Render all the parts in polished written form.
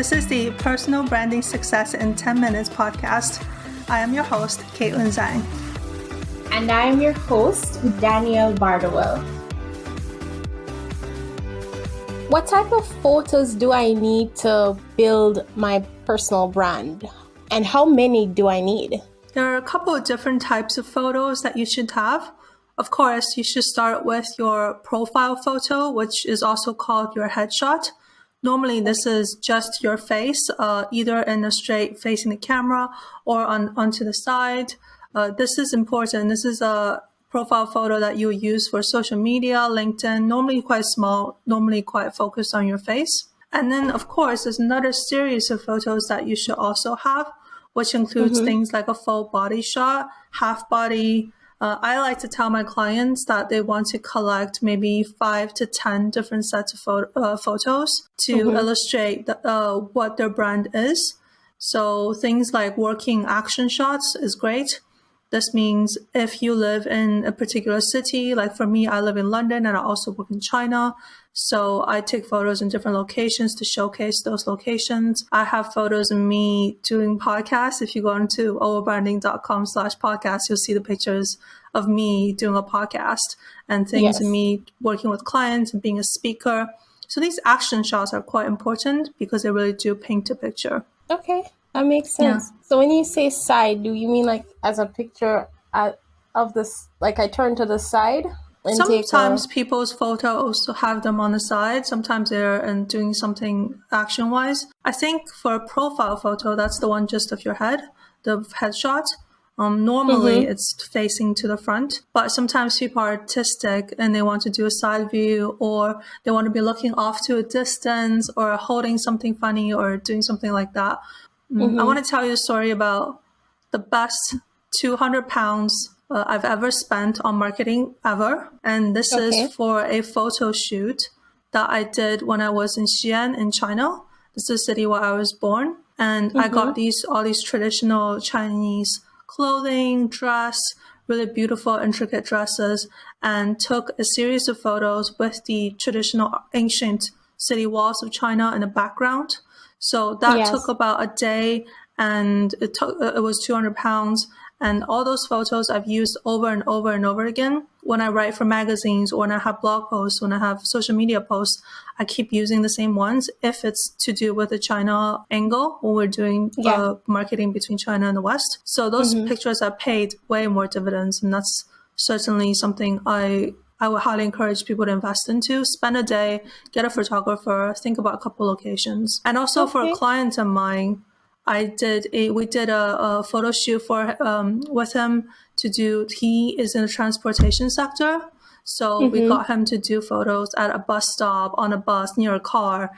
This is the Personal Branding Success in 10 Minutes podcast. I am your host, Caitlin Zhang. And I am your host, Danielle Bardowell. What type of photos do I need to build my personal brand? And how many do I need? There are a couple of different types of photos that you should have. Of course, you should start with your profile photo, which is also called your headshot. Normally, this is just your face, either in a straight facing the camera or onto the side. This is important. This is a profile photo that you use for social media, LinkedIn, normally quite small, normally quite focused on your face. And then, of course, there's another series of photos that you should also have, which includes things like a full body shot, half body. I like to tell my clients that they want to collect maybe 5 to 10 different sets of photos to illustrate what their brand is. So things like working action shots is great. This means if you live in a particular city, like for me, I live in London and I also work in China. So I take photos in different locations to showcase those locations. I have photos of me doing podcasts. If you go into overbranding.com/podcast, you'll see the pictures of me doing a podcast and things of me working with clients and being a speaker. So these action shots are quite important because they really do paint a picture. Okay, that makes sense. Yeah. So when you say side, do you mean like as a picture of this, like I turn to the side? Sometimes people's photos have them on the side. Sometimes they're doing something action-wise. I think for a profile photo, that's the one just of your head, the headshot. Normally it's facing to the front, but sometimes people are artistic and they want to do a side view, or they want to be looking off to a distance or holding something funny or doing something like that. I want to tell you a story about the best 200 pounds I've ever spent on marketing ever. And this is for a photo shoot that I did when I was in Xi'an in China. This is the city where I was born. And I got all these traditional Chinese clothing, dress, really beautiful, intricate dresses, and took a series of photos with the traditional ancient city walls of China in the background. So that took about a day, and it was 200 pounds. And all those photos I've used over and over and over again. When I write for magazines or when I have blog posts, when I have social media posts, I keep using the same ones if it's to do with the China angle when we're doing marketing between China and the West. So those pictures have paid way more dividends. And that's certainly something I would highly encourage people to invest into. Spend a day, get a photographer, think about a couple locations. And also for a client of mine, we did a photo shoot with him to do. He is in the transportation sector. So we got him to do photos at a bus stop, on a bus, near a car,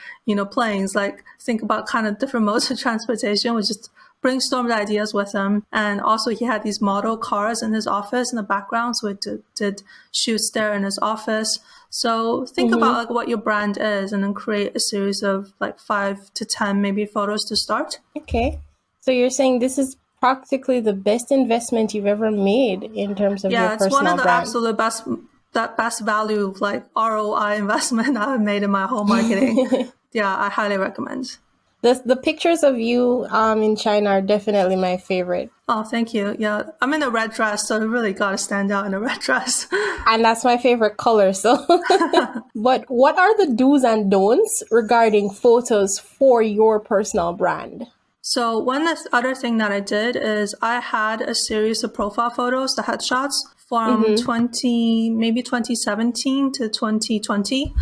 planes, like think about kind of different modes of transportation. We just brainstormed ideas with him. And also he had these model cars in his office in the background. So we did shoots there in his office. So think about like what your brand is and then create a series of like 5 to 10 maybe photos to start. Okay. So you're saying this is practically the best investment you've ever made in terms of your personal brand. Yeah, it's one of the absolute best value, like ROI investment I've made in my whole marketing. Yeah, I highly recommend. The pictures of you in China are definitely my favorite. Oh, thank you. Yeah, I'm in a red dress, so I really got to stand out in a red dress. And that's my favorite color. So, but what are the do's and don'ts regarding photos for your personal brand? So one other thing that I did is I had a series of profile photos, the headshots, from 2017 to 2020.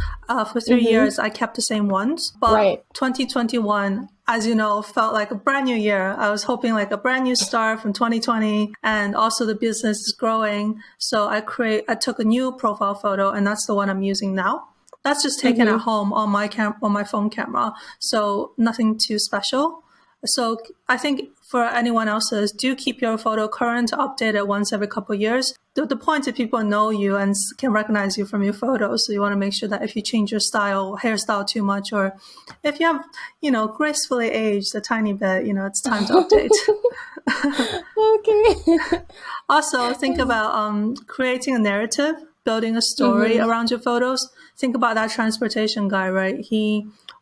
For 3 years, I kept the same ones. But 2021, as you know, felt like a brand new year. I was hoping like a brand new start from 2020, and also the business is growing. So I took a new profile photo, and that's the one I'm using now. That's just taken at home on my phone camera. So nothing too special. So I think for anyone else's, do keep your photo current, updated once every couple of years. The point is people know you and can recognize you from your photos. So you want to make sure that if you change your hairstyle too much, or if you have, gracefully aged a tiny bit, it's time to update. Okay. Also, think about creating a narrative, building a story around your photos. Think about that transportation guy, right?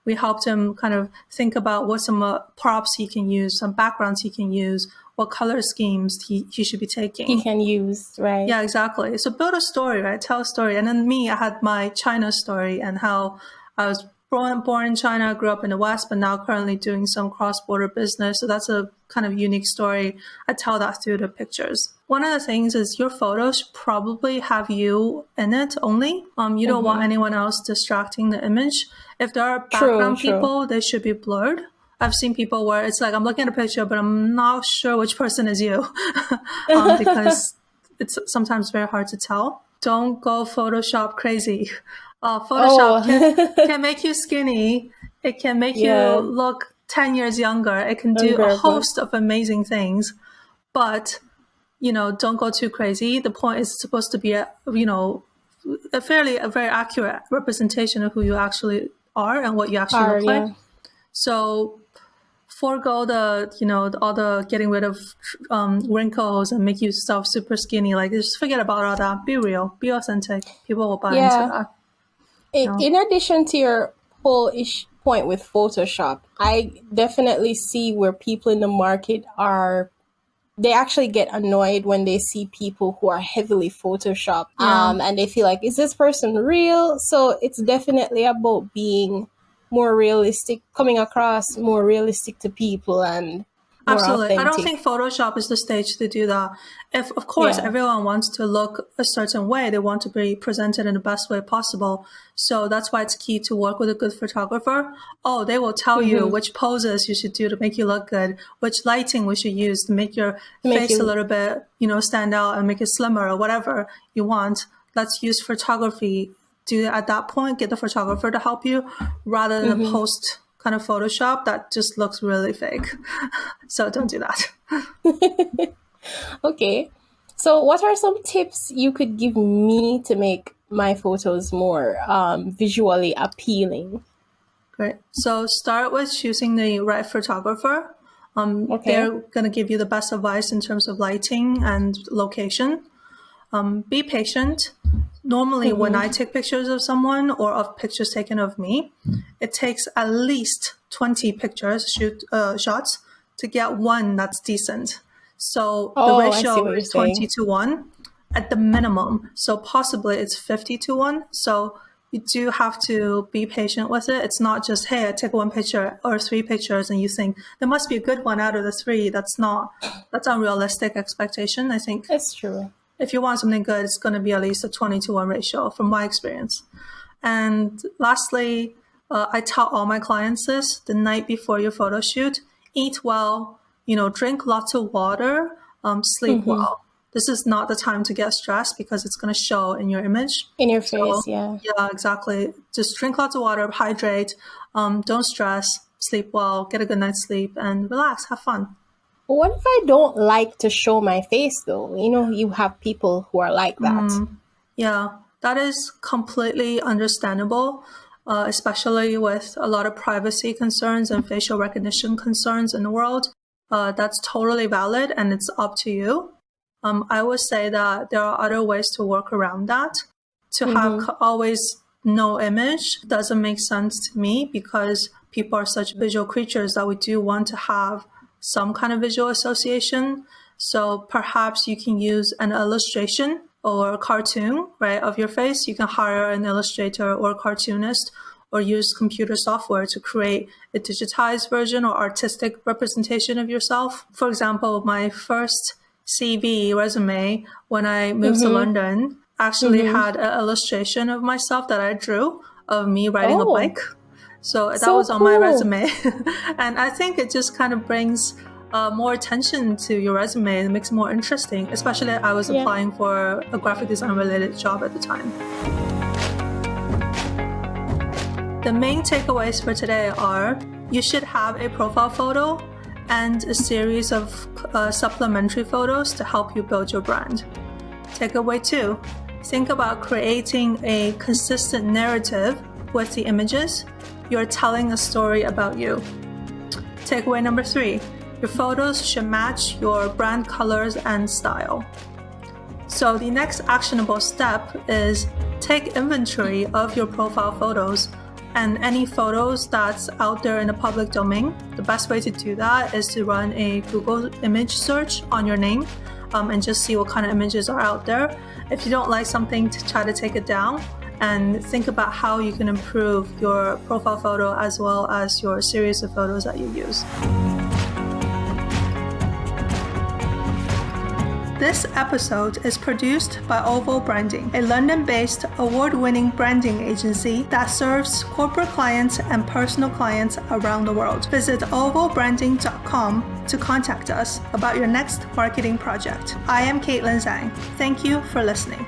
we helped him kind of think about what some props he can use, some backgrounds he can use, what color schemes he should be taking. He can use, right? Yeah, exactly. So build a story, right? Tell a story. And then me, I had my China story and how I was born in China, grew up in the West, but now currently doing some cross-border business. So that's a kind of unique story. I tell that through the pictures. One of the things is your photos probably have you in it only. You don't want anyone else distracting the image. If there are background people, they should be blurred. I've seen people where it's like, I'm looking at a picture, but I'm not sure which person is you because it's sometimes very hard to tell. Don't go Photoshop crazy. Photoshop can make you skinny. It can make you look 10 years younger. It can do a host of amazing things, but don't go too crazy. The point is supposed to be a very accurate representation of who you actually are and what you actually look like. So forego all the getting rid of wrinkles and make yourself super skinny. Like, just forget about all that. Be real. Be authentic. People will buy into that. In addition to your whole point with Photoshop, I definitely see where people in the market they actually get annoyed when they see people who are heavily Photoshopped, and they feel like, is this person real? So it's definitely about being more realistic, coming across more realistic to people and more absolutely authentic. I don't think Photoshop is the stage to do that. If of course everyone wants to look a certain way, they want to be presented in the best way possible, so that's why it's key to work with a good photographer. They will tell you which poses you should do to make you look good, which lighting we should use to make your face a little bit stand out and make it slimmer, or whatever you want. Let's use photography. Do it at that point, get the photographer to help you, rather than a post kind of Photoshop that just looks really fake. So don't do that. Okay. So what are some tips you could give me to make my photos more visually appealing? Great. So start with choosing the right photographer. They're going to give you the best advice in terms of lighting and location. Be patient. Normally, when I take pictures of someone or of pictures taken of me, it takes at least 20 pictures, shots, to get one that's decent. So the ratio is 20 to 1 at the minimum. So possibly it's 50 to 1. So you do have to be patient with it. It's not just, hey, I take one picture or 3 pictures and you think there must be a good one out of the 3. That's unrealistic expectation. I think that's true. If you want something good, it's going to be at least a 20 to 1 ratio from my experience. And lastly, I tell all my clients this: the night before your photo shoot, eat well, drink lots of water, sleep well. This is not the time to get stressed because it's going to show in your image. In your face, yeah. Yeah, exactly. Just drink lots of water, hydrate, don't stress, sleep well, get a good night's sleep, and relax, have fun. What if I don't like to show my face, though? You have people who are like that. Yeah, that is completely understandable, especially with a lot of privacy concerns and facial recognition concerns in the world. That's totally valid, and it's up to you. I would say that there are other ways to work around that. To have always no image doesn't make sense to me, because people are such visual creatures that we do want to have some kind of visual association. So perhaps you can use an illustration or a cartoon, right, of your face. You can hire an illustrator or a cartoonist, or use computer software to create a digitized version or artistic representation of yourself. For example, my first CV resume when I moved to London actually had an illustration of myself that I drew of me riding a bike. So that was on my resume. And I think it just kind of brings more attention to your resume and makes it more interesting, especially I was applying for a graphic design related job at the time. The main takeaways for today are: you should have a profile photo and a series of supplementary photos to help you build your brand. Takeaway 2, think about creating a consistent narrative with the images. You're telling a story about you. Takeaway number 3, your photos should match your brand colors and style. So the next actionable step is take inventory of your profile photos And any photos that's out there in the public domain, the best way to do that is to run a Google image search on your name and just see what kind of images are out there. If you don't like something, to try to take it down and think about how you can improve your profile photo as well as your series of photos that you use. This episode is produced by Oval Branding, a London-based award-winning branding agency that serves corporate clients and personal clients around the world. Visit ovalbranding.com to contact us about your next marketing project. I am Caitlin Zhang. Thank you for listening.